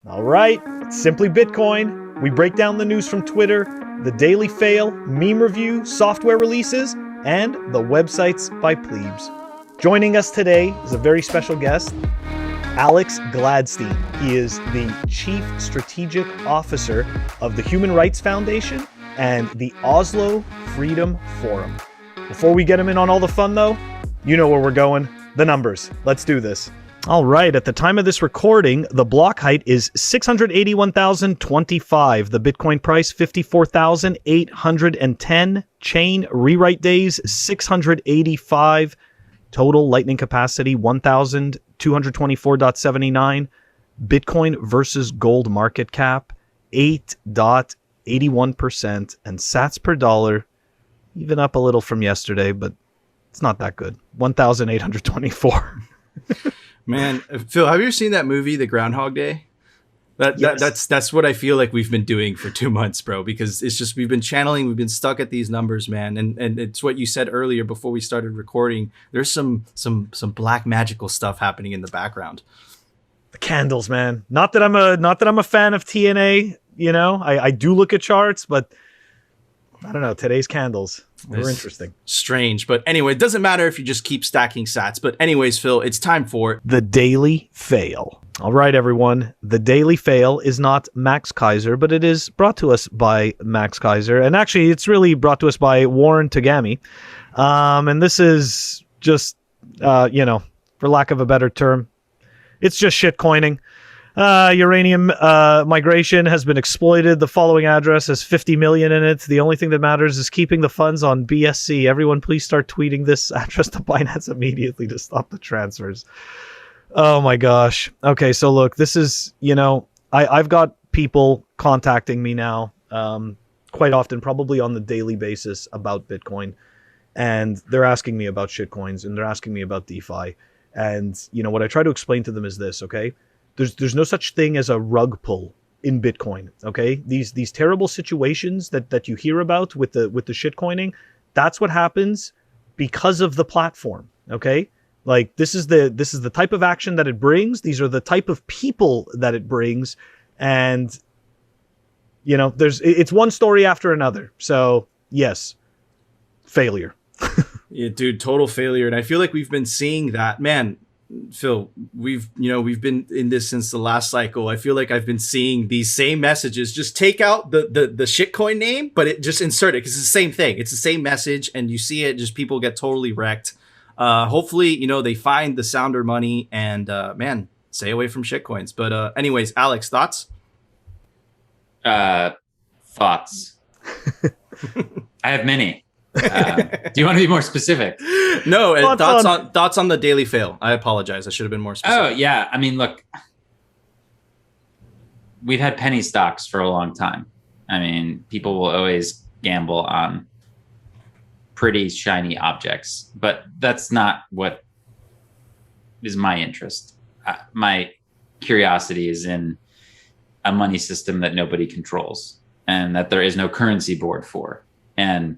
All right, it's Simply Bitcoin. We break down the news from Twitter, the Daily Fail, meme review, software releases, and the websites by plebes. Joining us today is a very special guest, Alex Gladstein. He is the Chief Strategic Officer of the Human Rights Foundation and the Oslo Freedom Forum. Before we get him in on all the fun, though, you know where we're going. The numbers. Let's do this. All right, at the time of this recording, the block height is 681,025. The Bitcoin price, 54,810. Chain rewrite days, 685. Total lightning capacity, 1,224.79. Bitcoin versus gold market cap, 8.81%. And sats per dollar, even up a little from yesterday, but it's not that good. 1,824. Man, Phil, have you ever seen that movie, The Groundhog Day? That's what I feel like we've been doing for 2 months, bro, because it's just we've been stuck at these numbers, man. And it's what you said earlier before we started recording. There's some black magical stuff happening in the background. The candles, man. Not that I'm a fan of TNA, you know. I do look at charts, but I don't know, today's candles were interesting. Strange. But anyway, it doesn't matter if you just keep stacking sats. But anyways, Phil, it's time for the Daily Fail. All right, everyone. The Daily Fail is not Max Kaiser, but it is brought to us by Max Kaiser. And actually, it's really brought to us by Warren Tagami. And this is just, for lack of a better term, it's just shitcoining. Uranium migration has been exploited. The following address has 50 million in it. The only thing that matters is keeping the funds on BSC. Everyone, please start tweeting this address to Binance immediately to stop the transfers. Oh my gosh. Okay, so look, this is, I've got people contacting me now quite often, probably on the daily basis about Bitcoin. And they're asking me about shitcoins and they're asking me about DeFi. And, what I try to explain to them is this, okay? There's no such thing as a rug pull in Bitcoin, okay? These terrible situations that you hear about with the shitcoining, that's what happens because of the platform, okay? Like this is the type of action that it brings. These are the type of people that it brings, and it's one story after another. So yes, failure. Yeah, dude, total failure. And I feel like we've been seeing that, man. Phil, we've been in this since the last cycle. I feel like I've been seeing these same messages. Just take out the shitcoin name, but it just insert it because it's the same thing. It's the same message, and you see it. Just people get totally wrecked. Hopefully, they find the sounder money and man, stay away from shitcoins. But anyways, Alex, thoughts? Thoughts. I have many. Do you want to be more specific? No, thoughts on the Daily Fail. I apologize. I should have been more specific. Oh, yeah. I mean, look, we've had penny stocks for a long time. I mean, people will always gamble on pretty shiny objects, but that's not what is my interest. My curiosity is in a money system that nobody controls and that there is no currency board for. And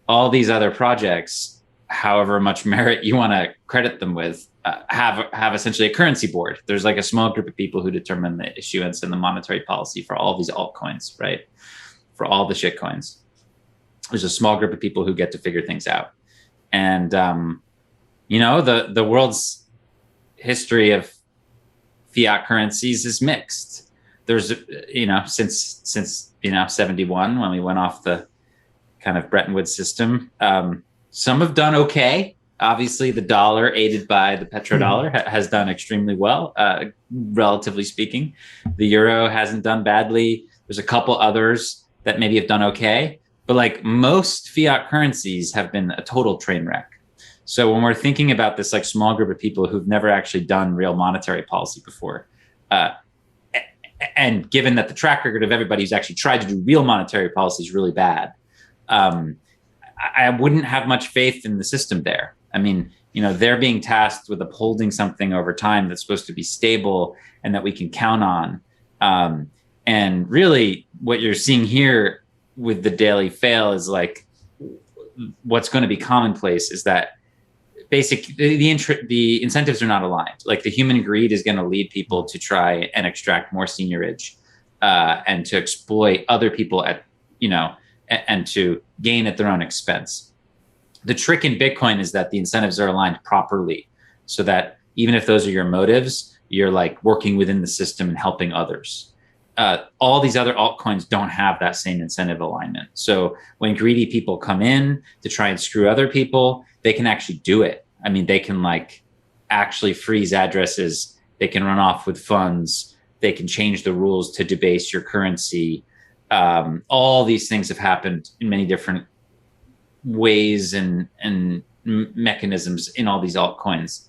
all these other projects, however much merit you want to credit them with, have essentially a currency board. There's like a small group of people who determine the issuance and the monetary policy for all these altcoins, right? For all the shit coins. There's a small group of people who get to figure things out. And, the world's history of fiat currencies is mixed. There's, since 71, when we went off the kind of Bretton Woods system. Some have done okay. Obviously, the dollar, aided by the petrodollar, has done extremely well, relatively speaking. The euro hasn't done badly. There's a couple others that maybe have done okay. But like most fiat currencies have been a total train wreck. So when we're thinking about this like small group of people who've never actually done real monetary policy before, and given that the track record of everybody who's actually tried to do real monetary policy is really bad, I wouldn't have much faith in the system there. I mean, they're being tasked with upholding something over time that's supposed to be stable and that we can count on. And really what you're seeing here with the Daily Fail is like, what's going to be commonplace is that the incentives are not aligned. Like the human greed is going to lead people to try and extract more seniorage and to exploit other people and to gain at their own expense. The trick in Bitcoin is that the incentives are aligned properly, so that even if those are your motives, you're like working within the system and helping others. All these other altcoins don't have that same incentive alignment. So when greedy people come in to try and screw other people, they can actually do it. I mean, they can like actually freeze addresses. They can run off with funds. They can change the rules to debase your currency. All these things have happened in many different ways and mechanisms in all these altcoins.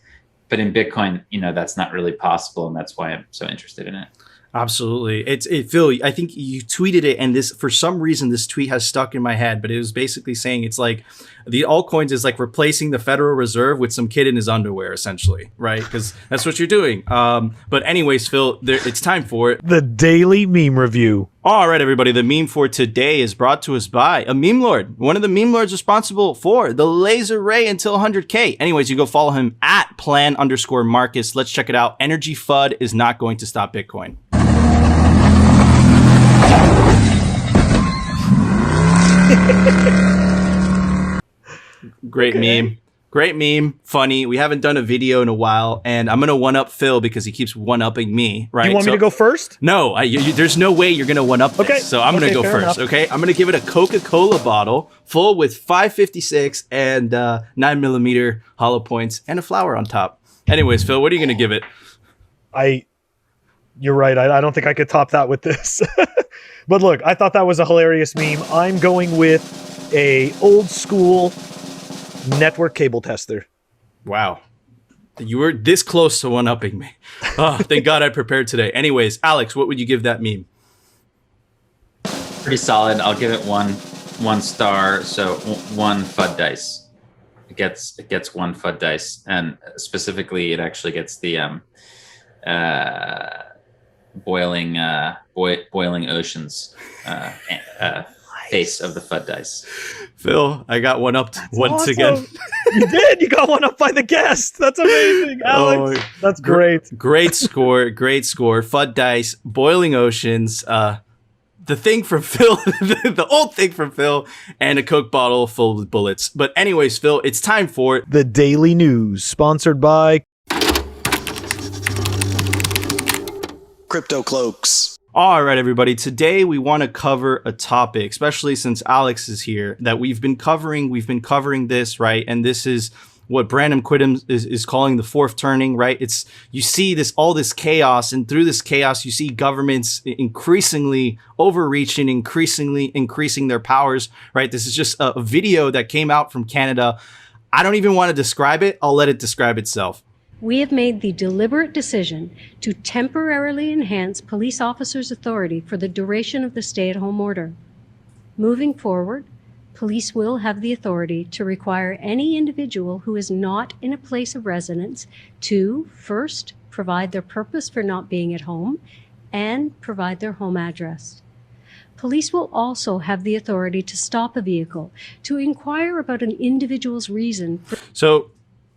But in Bitcoin, that's not really possible. And that's why I'm so interested in it. Absolutely. Phil, I think you tweeted it, and this, for some reason, this tweet has stuck in my head, but it was basically saying it's like the altcoins is like replacing the Federal Reserve with some kid in his underwear, essentially, right? Because that's what you're doing. But anyways, Phil, it's time for it. The daily meme review. All right, everybody. The meme for today is brought to us by a meme lord. One of the meme lords responsible for the laser ray until 100K. Anyways, you go follow him at plan_Marcus. Let's check it out. Energy FUD is not going to stop Bitcoin. Great meme. Great meme. Funny. We haven't done a video in a while, and I'm going to one-up Phil because he keeps one-upping me, right? You want me to go first? No, there's no way you're going to one-up this. Okay. So I'm going to go first, okay? I'm going to give it a Coca-Cola bottle full with 556 and 9mm hollow points and a flower on top. Anyways, Phil, what are you going to give it? You're right. I don't think I could top that with this. But look, I thought that was a hilarious meme. I'm going with a old school network cable tester. Wow. You were this close to one-upping me. Oh, thank God I prepared today. Anyways, Alex, what would you give that meme? Pretty solid. I'll give it one star. So one FUD dice. It gets one FUD dice, and specifically, it actually gets the boiling oceans face of the FUD dice. Phil, I got one up once awesome. again. You did. You got one up by the guest. That's amazing, Alex. That's great. Great score. Great score. FUD dice, boiling oceans. The thing from Phil, the old thing from Phil, and a Coke bottle full with bullets. But anyways, Phil, it's time for the Daily News, sponsored by Crypto Cloaks. All right, everybody. Today we want to cover a topic, especially since Alex is here, that we've been covering. We've been covering this, right? And this is what Brandon Quittem is calling the fourth turning, right? It's, you see all this chaos, and through this chaos, you see governments increasingly overreaching, increasing their powers, right? This is just a video that came out from Canada. I don't even want to describe it. I'll let it describe itself. We have made the deliberate decision to temporarily enhance police officers' authority for the duration of the stay-at-home order. Moving forward, police will have the authority to require any individual who is not in a place of residence to, first, provide their purpose for not being at home and provide their home address. Police will also have the authority to stop a vehicle, to inquire about an individual's reason for... So,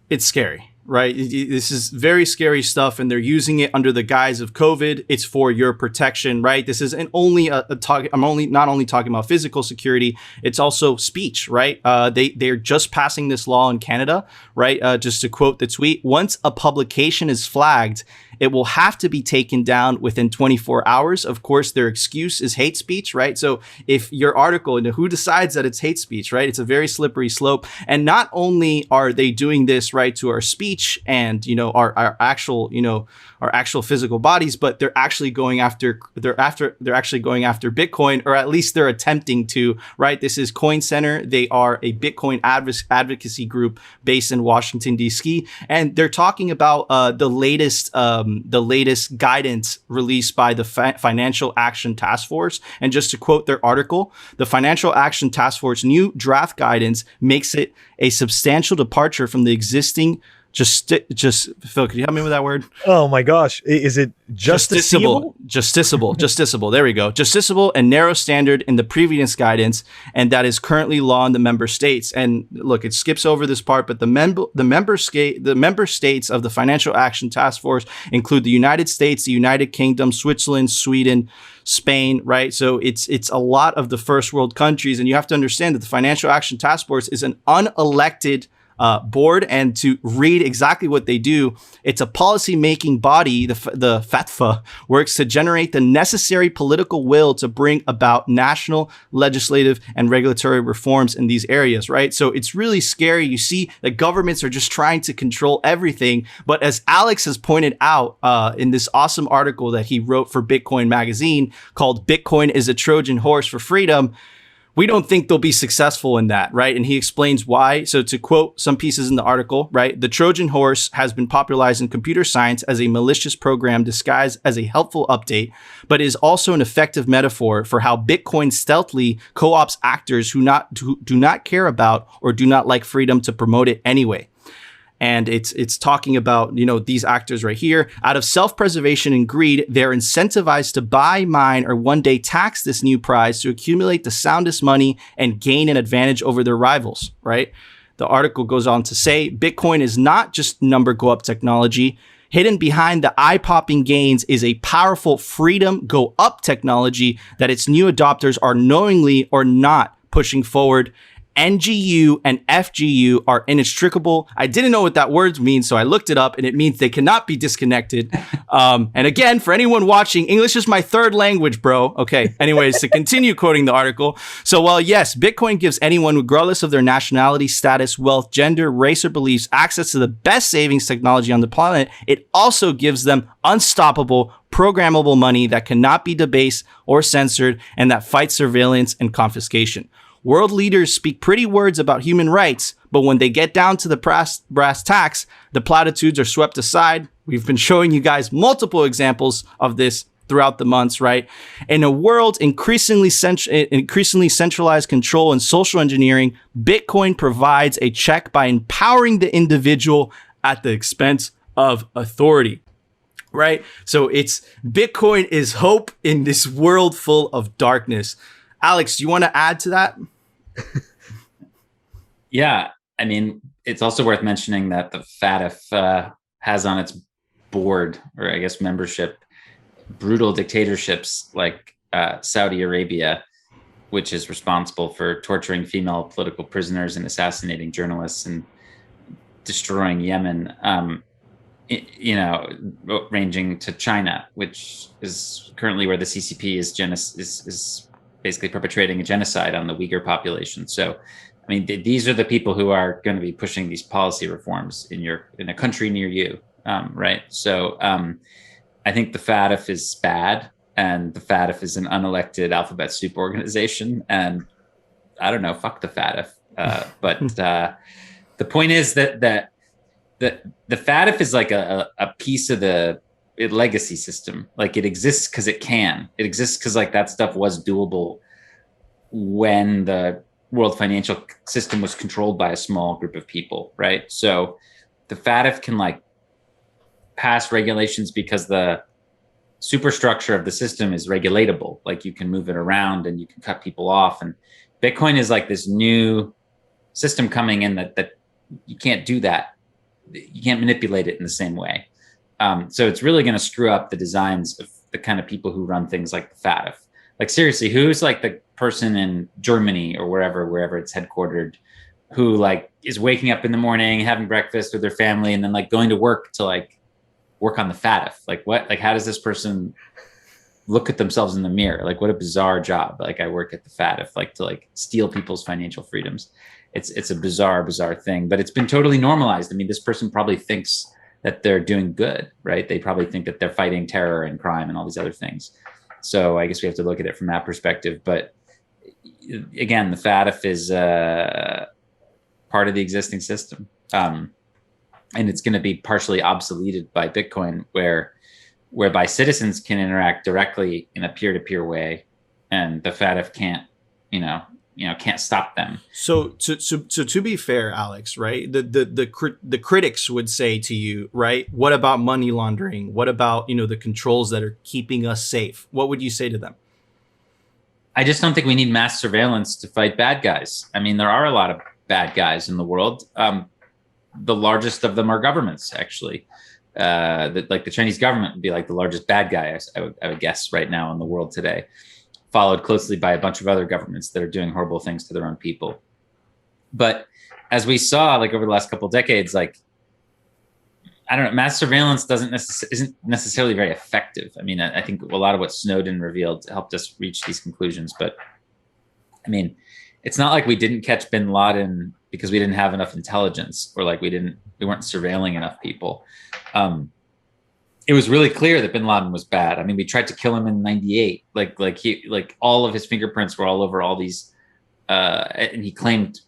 it's scary. Right. This is very scary stuff, and they're using it under the guise of COVID. It's for your protection. Right. This is only a talk. I'm not only talking about physical security. It's also speech. Right. They're just passing this law in Canada. Right. Just to quote the tweet, once a publication is flagged, it will have to be taken down within 24 hours. Of course, their excuse is hate speech, right? So if your article, and who decides that it's hate speech, right? It's a very slippery slope. And not only are they doing this, right, to our speech and, our actual physical bodies, but they're actually going after Bitcoin, or at least they're attempting to, right? This is Coin Center. They are a Bitcoin advocacy group based in Washington, D.C. And they're talking about the latest guidance released by the Financial Action Task Force. And just to quote their article, the Financial Action Task Force new draft guidance makes it a substantial departure from the existing just Phil, could you help me with that word? Oh my gosh. Is it justiciable? Justiciable. There we go. Justiciable and narrow standard in the previous guidance, and that is currently law in the member states. And look, it skips over this part, but the member states of the Financial Action Task Force include the United States, the United Kingdom, Switzerland, Sweden, Spain, right? So it's a lot of the first world countries, and you have to understand that the Financial Action Task Force is an unelected board, and to read exactly what they do, it's a policy-making body. The FATFA works to generate the necessary political will to bring about national, legislative, and regulatory reforms in these areas, right? So it's really scary. You see that governments are just trying to control everything. But as Alex has pointed out in this awesome article that he wrote for Bitcoin Magazine called "Bitcoin is a Trojan Horse for Freedom," we don't think they'll be successful in that, right? And he explains why. So to quote some pieces in the article, right? The Trojan horse has been popularized in computer science as a malicious program disguised as a helpful update, but is also an effective metaphor for how Bitcoin stealthily co-ops actors who do not care about or do not like freedom to promote it anyway. And it's talking about, these actors right here. Out of self-preservation and greed, they're incentivized to buy, mine, or one day tax this new prize to accumulate the soundest money and gain an advantage over their rivals, right? The article goes on to say, Bitcoin is not just number go up technology. Hidden behind the eye-popping gains is a powerful freedom go up technology that its new adopters are knowingly or not pushing forward. NGU and FGU are inextricable. I didn't know what that word means, so I looked it up, and it means they cannot be disconnected. And again, for anyone watching, English is my third language, bro. Okay, anyways, to continue quoting the article. So while yes, Bitcoin gives anyone, regardless of their nationality, status, wealth, gender, race, or beliefs, access to the best savings technology on the planet, it also gives them unstoppable, programmable money that cannot be debased or censored, and that fights surveillance and confiscation. World leaders speak pretty words about human rights, but when they get down to the brass tacks, the platitudes are swept aside. We've been showing you guys multiple examples of this throughout the months, right? In a world increasingly centralized control and social engineering, Bitcoin provides a check by empowering the individual at the expense of authority. Right? So Bitcoin is hope in this world full of darkness. Alex, do you want to add to that? Yeah. I mean, it's also worth mentioning that the FATF has on its board, or I guess membership, brutal dictatorships like Saudi Arabia, which is responsible for torturing female political prisoners and assassinating journalists and destroying Yemen, ranging to China, which is currently where the CCP is basically perpetrating a genocide on the Uyghur population. So, I mean, these are the people who are going to be pushing these policy reforms in a country near you, right? So, I think the FATF is bad, and the FATF is an unelected alphabet soup organization, and I don't know, fuck the FATF. But the point is that the FATF is like a piece of the legacy system. Like, it exists because it can. It exists because like that stuff was doable when the world financial system was controlled by a small group of people, right? So the FATF can like pass regulations because the superstructure of the system is regulatable. Like, you can move it around and you can cut people off. And Bitcoin is like this new system coming in that you can't do that. You can't manipulate it in the same way. So it's really going to screw up the designs of the kind of people who run things like the FATF. Like, seriously, who's like the person in Germany or wherever it's headquartered, who like is waking up in the morning, having breakfast with their family, and then like going to work to like work on the FATF? Like, what? Like, how does this person look at themselves in the mirror? Like, what a bizarre job. Like, I work at the FATF, like to like steal people's financial freedoms. It's a bizarre thing, but it's been totally normalized. I mean, this person probably thinks that they're doing good, right? They probably think that they're fighting terror and crime and all these other things. So I guess we have to look at it from that perspective. But again, the FATF is part of the existing system. And it's going to be partially obsoleted by Bitcoin, whereby citizens can interact directly in a peer-to-peer way, and the FATF can't, can't stop them. So to be fair, Alex, right? The critics would say to you, right? What about money laundering? What about, the controls that are keeping us safe? What would you say to them? I just don't think we need mass surveillance to fight bad guys. I mean, there are a lot of bad guys in the world. The largest of them are governments, actually. Like the Chinese government would be like the largest bad guy, I would guess, right now in the world today, followed closely by a bunch of other governments that are doing horrible things to their own people. But as we saw, like over the last couple of decades, like, I don't know, mass surveillance isn't necessarily very effective. I mean, I think a lot of what Snowden revealed helped us reach these conclusions. But I mean, it's not like we didn't catch bin Laden because we didn't have enough intelligence, or like we weren't surveilling enough people. It was really clear that bin Laden was bad. I mean, we tried to kill him in '98. Like all of his fingerprints were all over all these, and he claimed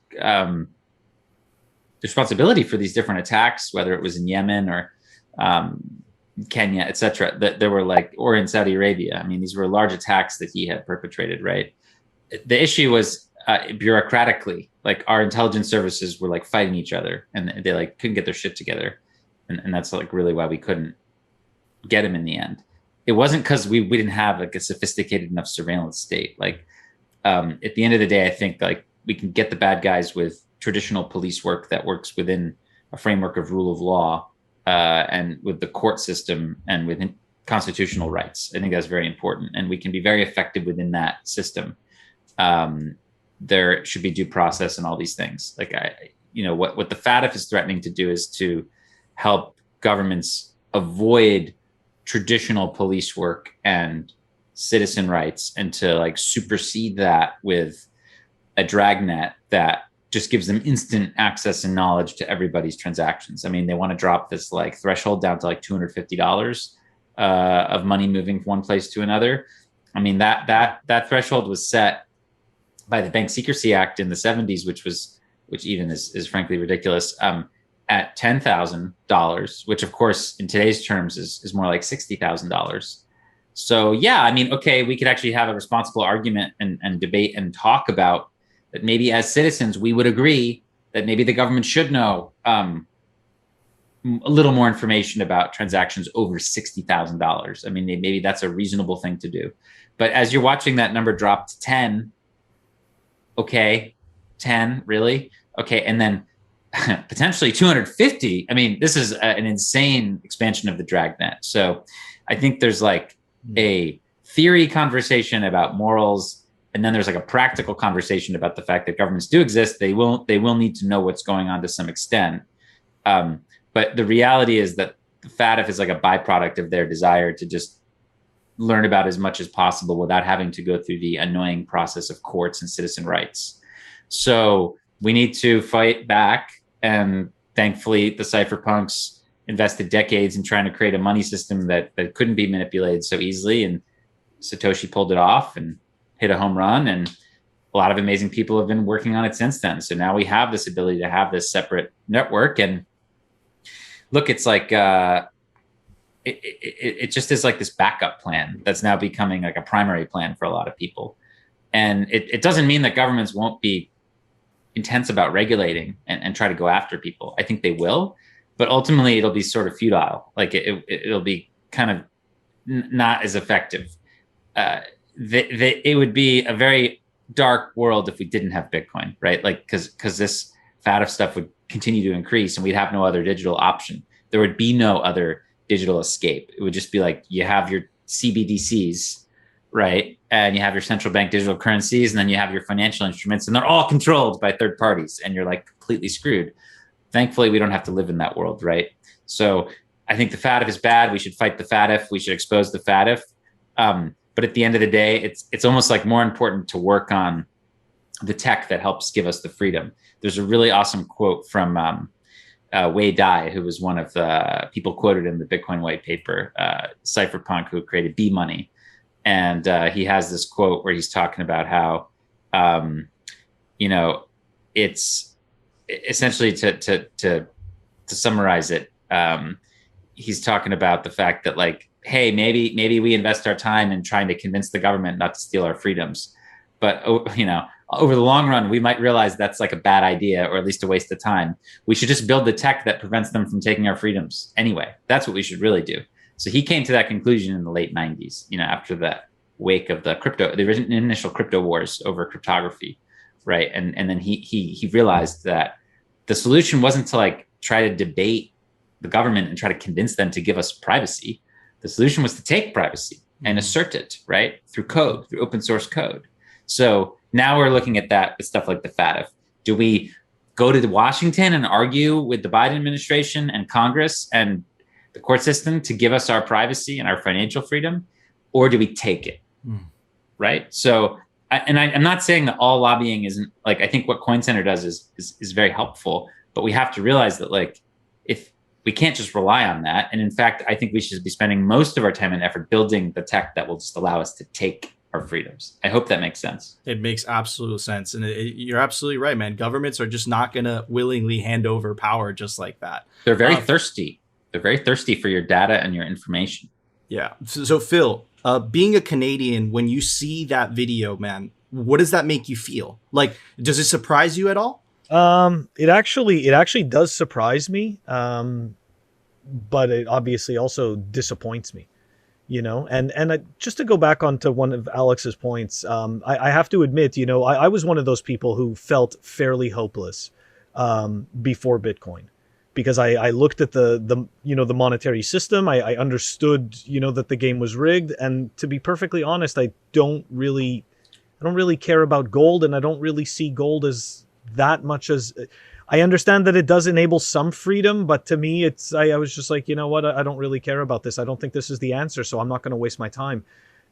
responsibility for these different attacks, whether it was in Yemen or Kenya, etc. That there were or in Saudi Arabia. I mean, these were large attacks that he had perpetrated. Right. The issue was bureaucratically, like our intelligence services were like fighting each other, and they like couldn't get their shit together, and that's like really why we couldn't get him in the end. It wasn't because we didn't have like a sophisticated enough surveillance state. Like at the end of the day, I think like we can get the bad guys with traditional police work that works within a framework of rule of law and with the court system and within constitutional rights. I think that's very important, and we can be very effective within that system. There should be due process and all these things. Like what the FATF is threatening to do is to help governments avoid traditional police work and citizen rights, and to like supersede that with a dragnet that just gives them instant access and knowledge to everybody's transactions. I mean, they want to drop this like threshold down to like $250 of money moving from one place to another. I mean, that threshold was set by the Bank Secrecy Act in the 70s, which even is frankly ridiculous, at $10,000, which of course in today's terms is more like $60,000. So yeah, I mean, okay, we could actually have a responsible argument and debate and talk about that. Maybe as citizens, we would agree that maybe the government should know a little more information about transactions over $60,000. I mean, maybe that's a reasonable thing to do. But as you're watching that number drop to 10, okay, 10, really? Okay, and then potentially 250. I mean, this is an insane expansion of the dragnet. So I think there's like a theory conversation about morals, and then there's like a practical conversation about the fact that governments do exist. They will need to know what's going on to some extent. But the reality is that the FATF is like a byproduct of their desire to just learn about as much as possible without having to go through the annoying process of courts and citizen rights. So we need to fight back. And thankfully, the cypherpunks invested decades in trying to create a money system that couldn't be manipulated so easily. And Satoshi pulled it off and hit a home run. And a lot of amazing people have been working on it since then. So now we have this ability to have this separate network. And look, it's like it just is like this backup plan that's now becoming like a primary plan for a lot of people. And it doesn't mean that governments won't be intense about regulating and try to go after people. I think they will, but ultimately it'll be sort of futile. Like it'll be kind of not as effective. It would be a very dark world if we didn't have Bitcoin, right? Like because this FATF stuff would continue to increase and we'd have no other digital option. There would be no other digital escape. It would just be like you have your CBDCs, right? And you have your central bank digital currencies, and then you have your financial instruments, and they're all controlled by third parties, and you're like completely screwed. Thankfully, we don't have to live in that world, right? So I think the FATF is bad. We should fight the FATF. We should expose the FATF. But at the end of the day, it's almost like more important to work on the tech that helps give us the freedom. There's a really awesome quote from Wei Dai, who was one of the people quoted in the Bitcoin white paper, cypherpunk, who created B-Money. And he has this quote where he's talking about how, it's essentially to summarize it. He's talking about the fact that like, hey, maybe we invest our time in trying to convince the government not to steal our freedoms. But, over the long run, we might realize that's like a bad idea, or at least a waste of time. We should just build the tech that prevents them from taking our freedoms anyway. That's what we should really do. So he came to that conclusion in the late 90s, after the wake of the initial crypto wars over cryptography, right? And then he realized that the solution wasn't to like try to debate the government and try to convince them to give us privacy. The solution was to take privacy and assert it, right? Through code, through open source code. So now we're looking at that with stuff like the FATF. Do we go to Washington and argue with the Biden administration and Congress and the court system to give us our privacy and our financial freedom, or do we take it? Right? So, I'm not saying that all lobbying isn't, like, I think what Coin Center does is very helpful, but we have to realize that, like, if we can't just rely on that. And in fact, I think we should be spending most of our time and effort building the tech that will just allow us to take our freedoms. I hope that makes sense. It makes absolute sense. And you're absolutely right, man. Governments are just not going to willingly hand over power just like that. They're very thirsty. They're very thirsty for your data and your information. Yeah. So Phil, being a Canadian, when you see that video, man, what does that make you feel? Like, does it surprise you at all? It actually does surprise me. But it obviously also disappoints me, and just to go back onto one of Alex's points, I have to admit, I was one of those people who felt fairly hopeless, before Bitcoin, because I looked at the monetary system. I understood, that the game was rigged. And to be perfectly honest, I don't really care about gold, and I don't really see gold as that much as I understand that it does enable some freedom, but to me, I was just like, you know what? I don't really care about this. I don't think this is the answer, so I'm not going to waste my time.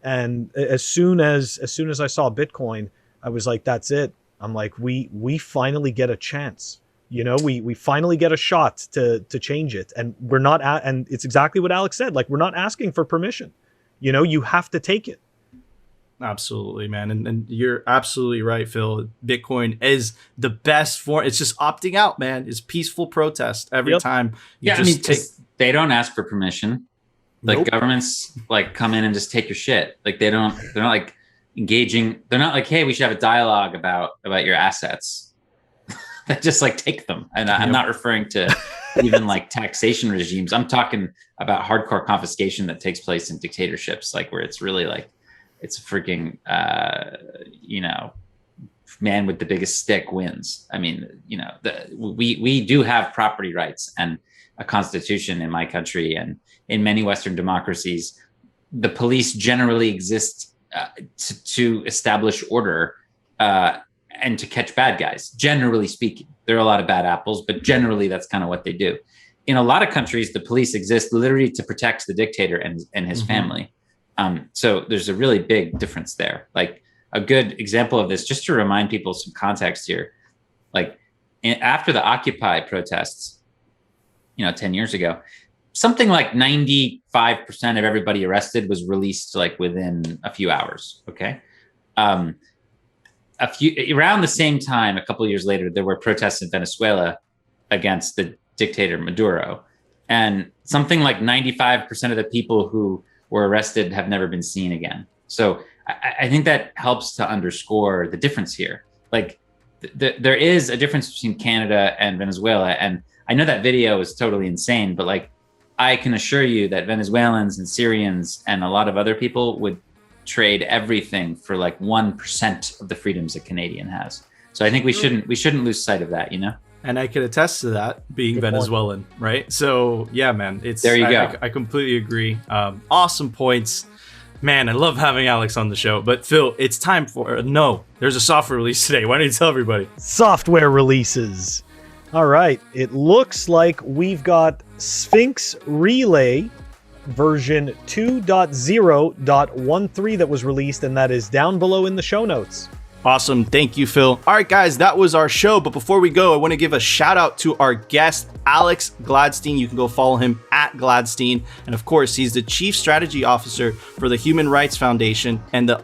And as soon as I saw Bitcoin, I was like, that's it. I'm like, we finally get a chance. We finally get a shot to change it, and we're not and it's exactly what Alex said. Like, we're not asking for permission. You have to take it. Absolutely, man. And you're absolutely right, Phil. Bitcoin is the best form. It's just opting out, man. It's peaceful protest every time. They don't ask for permission. Like, Nope. Governments like come in and just take your shit. Like, they're not like engaging. They're not like, hey, we should have a dialogue about your assets. They just like take them. And I'm not referring to even like taxation regimes. I'm talking about hardcore confiscation that takes place in dictatorships, like where it's really like, it's a freaking, man with the biggest stick wins. I mean, we do have property rights and a constitution in my country, and in many Western democracies, the police generally exist to establish order and to catch bad guys. Generally speaking, there are a lot of bad apples, but generally that's kind of what they do. In a lot of countries, the police exist literally to protect the dictator and his family. So there's a really big difference there. Like, a good example of this, just to remind people some context here, like after the Occupy protests, 10 years ago, something like 95% of everybody arrested was released like within a few hours. Okay. Around the same time, a couple of years later, there were protests in Venezuela against the dictator Maduro. And something like 95% of the people who were arrested have never been seen again. So I think that helps to underscore the difference here. Like, there is a difference between Canada and Venezuela. And I know that video is totally insane, but like, I can assure you that Venezuelans and Syrians and a lot of other people would trade everything for like 1% of the freedoms a Canadian has. So I think we shouldn't lose sight of that, And I can attest to that, being Good Venezuelan, right? So yeah, man, There you go. I completely agree. Awesome points, man. I love having Alex on the show. But Phil, it's time for there's a software release today. Why don't you tell everybody? Software releases. All right. It looks like we've got Sphinx Relay version 2.0.13 that was released, and that is down below in the show notes. Awesome. Thank you, Phil. All right, guys, that was our show. But before we go, I want to give a shout out to our guest, Alex Gladstein. You can go follow him at Gladstein. And of course, he's the Chief Strategy Officer for the Human Rights Foundation and the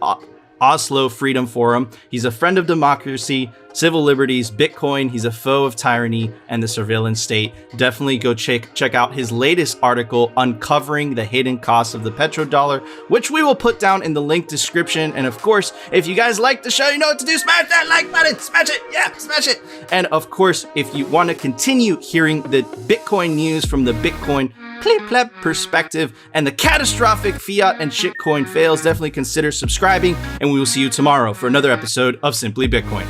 Oslo Freedom Forum. He's a friend of democracy, civil liberties, Bitcoin. He's a foe of tyranny and the surveillance state. Definitely go check out his latest article, Uncovering the Hidden Costs of the Petrodollar, which we will put down in the link description. And of course, if you guys like the show, you know what to do. Smash that like button. Smash it. Yeah, smash it. And of course, if you want to continue hearing the Bitcoin news from the Bitcoin pleb perspective and the catastrophic fiat and shitcoin fails, definitely consider subscribing, and we will see you tomorrow for another episode of Simply Bitcoin.